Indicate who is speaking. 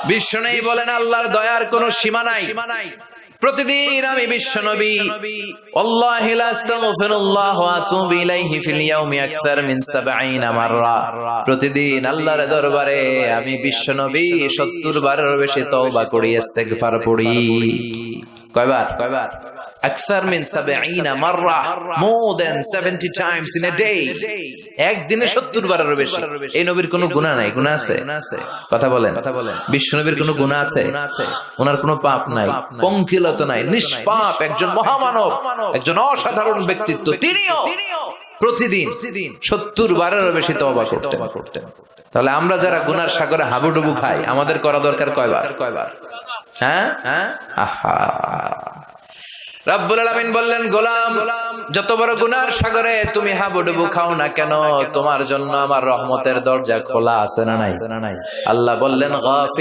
Speaker 1: বিশ্বনবী বলেন আল্লাহর দয়ার কোনো সীমা নাই। প্রতিদিন আমি বিশ্বনবী আল্লাহি লা আস্তাগফিরুল্লাহ ওয়া আতুবু ইলাইহি ফিল ইয়াউমি আকসার মিন 70 মাররা, প্রতিদিন আল্লাহর দরবারে আমি বিশ্বনবী 70 বারের বেশি তওবা করি, ইস্তেগফার পড়ি। কয়বার? আকসার মিন 70 মাররা, more than 70 times in a day। একদিনে 70 বারের বেশি। এই নবীর কোনো গুনাহ নাই? গুনাহ আছে? কথা বলেন। বিশ্বনবীর কোনো গুনাহ আছে? ওনার কোনো পাপ নাই, পঙ্কিলতা নাই, নিষ্পাপ একজন মহামানব, একজন অসাধারণ ব্যক্তিত্ব। তিনিও প্রতিদিন 70 বারের বেশি তওবা করতেন। তাহলে আমরা যারা গুনার সাগরে হাবুডুবু খাই, আমাদের করা দরকার কয়বার? হ্যাঁ, আহা। রব্বুল আলামিন বললেন, গোলাম, যত বড় গুনার সাগরে তুমি হাবুডুবু খাও না কেন, তোমার জন্য আমার রহমতের দরজা খোলা আছে না নাই? আল্লাহ বললেন, গাফির